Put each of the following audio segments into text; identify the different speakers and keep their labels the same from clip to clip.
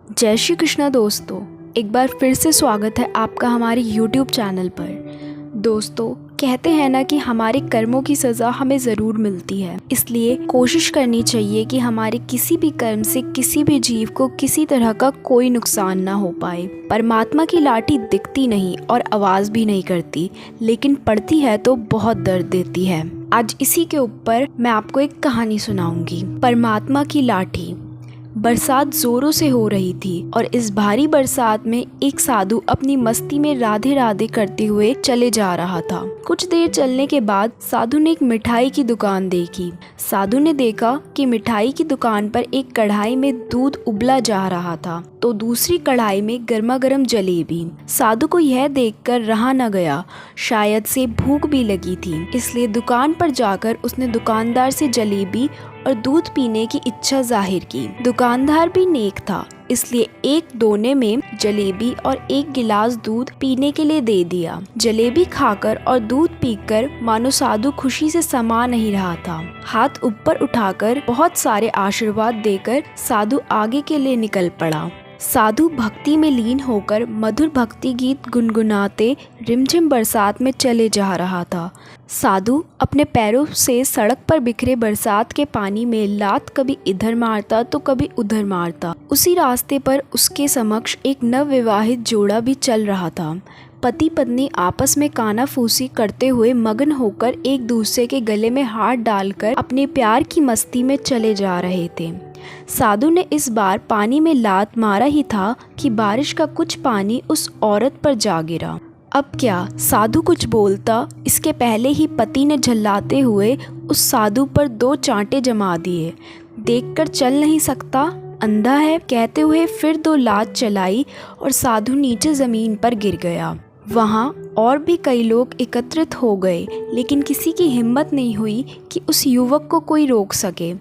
Speaker 1: जय श्री कृष्णा दोस्तों, एक बार फिर से स्वागत है आपका हमारे YouTube चैनल पर। दोस्तों, कहते हैं ना कि हमारे कर्मों की सज़ा हमें ज़रूर मिलती है, इसलिए कोशिश करनी चाहिए कि हमारे किसी भी कर्म से किसी भी जीव को किसी तरह का कोई नुकसान ना हो पाए। परमात्मा की लाठी दिखती नहीं और आवाज़ भी नहीं करती, लेकिन पड़ती है तो बहुत दर्द देती है। आज इसी के ऊपर मैं आपको एक कहानी सुनाऊंगी, परमात्मा की लाठी। बरसात जोरों से हो रही थी और इस भारी बरसात में एक साधु अपनी मस्ती में राधे राधे करते हुए चले जा रहा था। कुछ देर चलने के बाद साधु ने एक मिठाई की दुकान देखी। साधु ने देखा कि मिठाई की दुकान पर एक कढ़ाई में दूध उबला जा रहा था तो दूसरी कढ़ाई में गर्मा गर्म जलेबी। साधु को यह देखकर रहा न गया, शायद से भूख भी लगी थी, इसलिए दुकान पर जाकर उसने दुकानदार से जलेबी और दूध पीने की इच्छा जाहिर की। दुकानदार भी नेक था, इसलिए एक दोने में जलेबी और एक गिलास दूध पीने के लिए दे दिया। जलेबी खाकर और दूध पीकर मानो साधु खुशी से समा नहीं रहा था। हाथ ऊपर उठाकर बहुत सारे आशीर्वाद देकर साधु आगे के लिए निकल पड़ा। साधु भक्ति में लीन होकर मधुर भक्ति गीत गुनगुनाते रिमझिम बरसात में चले जा रहा था। साधु अपने पैरों से सड़क पर बिखरे बरसात के पानी में लात कभी इधर मारता तो कभी उधर मारता। उसी रास्ते पर उसके समक्ष एक नवविवाहित जोड़ा भी चल रहा था। पति पत्नी आपस में कानाफूसी करते हुए मगन होकर एक दूसरे के गले में हाथ डालकर अपने प्यार की मस्ती में चले जा रहे थे। साधु ने इस बार पानी में लात मारा ही था कि बारिश का कुछ पानी उस औरत पर जा गिरा। अब क्या साधु कुछ बोलता, इसके पहले ही पति ने झल्लाते हुए उस साधु पर 2 चांटे जमा दिए। देखकर चल नहीं सकता, अंधा है, कहते हुए फिर 2 लात चलाई और साधु नीचे ज़मीन पर गिर गया। वहाँ और भी कई लोग एकत्रित हो गए, लेकिन किसी की हिम्मत नहीं हुई कि उस युवक को कोई रोक सके।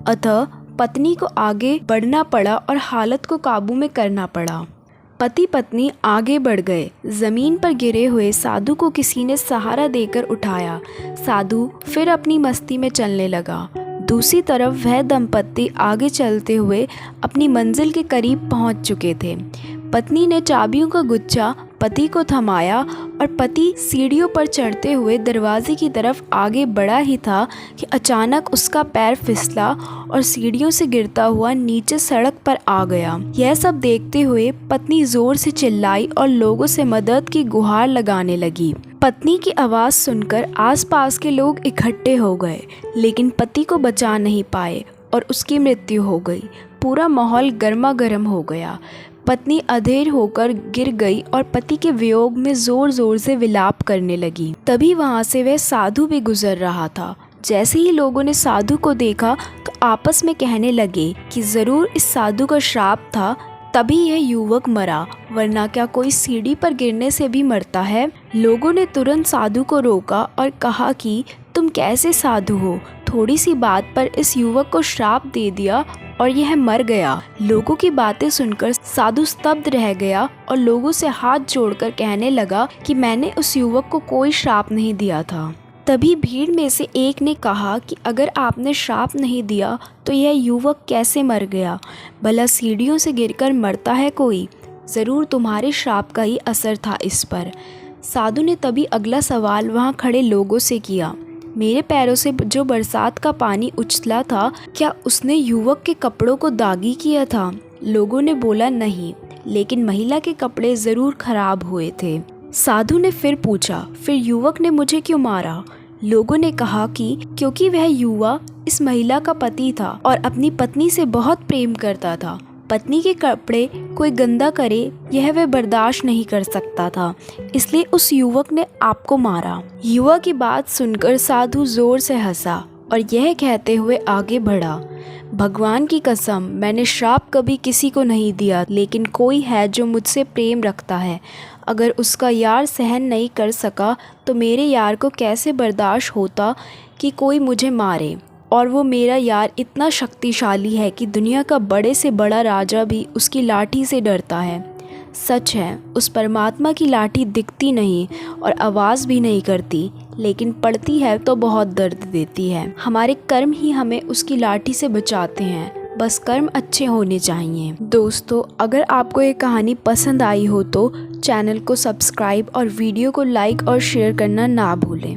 Speaker 1: अतः पत्नी को आगे बढ़ना पड़ा और हालत को काबू में करना पड़ा। पति पत्नी आगे बढ़ गए। ज़मीन पर गिरे हुए साधु को किसी ने सहारा देकर उठाया। साधु फिर अपनी मस्ती में चलने लगा। दूसरी तरफ वह दंपत्ति आगे चलते हुए अपनी मंजिल के करीब पहुंच चुके थे। पत्नी ने चाबियों का गुच्छा पति को थमाया और पति सीढ़ियों पर चढ़ते हुए दरवाजे की तरफ आगे बढ़ा ही था कि अचानक उसका पैर फिसला और सीढ़ियों से गिरता हुआ नीचे सड़क पर आ गया। यह सब देखते हुए पत्नी जोर से चिल्लाई और लोगों से मदद की गुहार लगाने लगी। पत्नी की आवाज़ सुनकर आसपास के लोग इकट्ठे हो गए, लेकिन पति को बचा नहीं पाए और उसकी मृत्यु हो गई। पूरा माहौल गर्मा गर्म हो गया। पत्नी अधेर होकर गिर गई और पति के वियोग में जोर जोर से विलाप करने लगी। तभी वहाँ से वह साधु भी गुजर रहा था। जैसे ही लोगों ने साधु को देखा तो आपस में कहने लगे कि ज़रूर इस साधु का श्राप था, तभी यह युवक मरा, वरना क्या कोई सीढ़ी पर गिरने से भी मरता है। लोगों ने तुरंत साधु को रोका और कहा कि तुम कैसे साधु हो, थोड़ी सी बात पर इस युवक को श्राप दे दिया और यह मर गया। लोगों की बातें सुनकर साधु स्तब्ध रह गया और लोगों से हाथ जोड़कर कहने लगा कि मैंने उस युवक को कोई श्राप नहीं दिया था। तभी भीड़ में से एक ने कहा कि अगर आपने श्राप नहीं दिया तो यह युवक कैसे मर गया? भला सीढ़ियों से गिरकर मरता है कोई? ज़रूर तुम्हारे श्राप का ही असर था इस पर। साधु ने तभी अगला सवाल वहाँ खड़े लोगों से किया, मेरे पैरों से जो बरसात का पानी उछला था, क्या उसने युवक के कपड़ों को दागी किया था? लोगों ने बोला नहीं, लेकिन महिला के कपड़े ज़रूर खराब हुए थे। साधु ने फिर पूछा, फिर युवक ने मुझे क्यों मारा? लोगों ने कहा कि क्योंकि वह युवा इस महिला का पति था और अपनी पत्नी से बहुत प्रेम करता था। पत्नी के कपड़े कोई गंदा करे यह वह बर्दाश्त नहीं कर सकता था, इसलिए उस युवक ने आपको मारा। युवा की बात सुनकर साधु जोर से हंसा और यह कहते हुए आगे बढ़ा, भगवान की कसम, मैंने श्राप कभी किसी को नहीं दिया, लेकिन कोई है जो मुझसे प्रेम रखता है। अगर उसका यार सहन नहीं कर सका तो मेरे यार को कैसे बर्दाश्त होता कि कोई मुझे मारे। और वो मेरा यार इतना शक्तिशाली है कि दुनिया का बड़े से बड़ा राजा भी उसकी लाठी से डरता है। सच है, उस परमात्मा की लाठी दिखती नहीं और आवाज़ भी नहीं करती, लेकिन पड़ती है तो बहुत दर्द देती है। हमारे कर्म ही हमें उसकी लाठी से बचाते हैं। बस कर्म अच्छे होने चाहिए। दोस्तों, अगर आपको ये कहानी पसंद आई हो तो चैनल को सब्सक्राइब और वीडियो को लाइक और शेयर करना ना भूलें।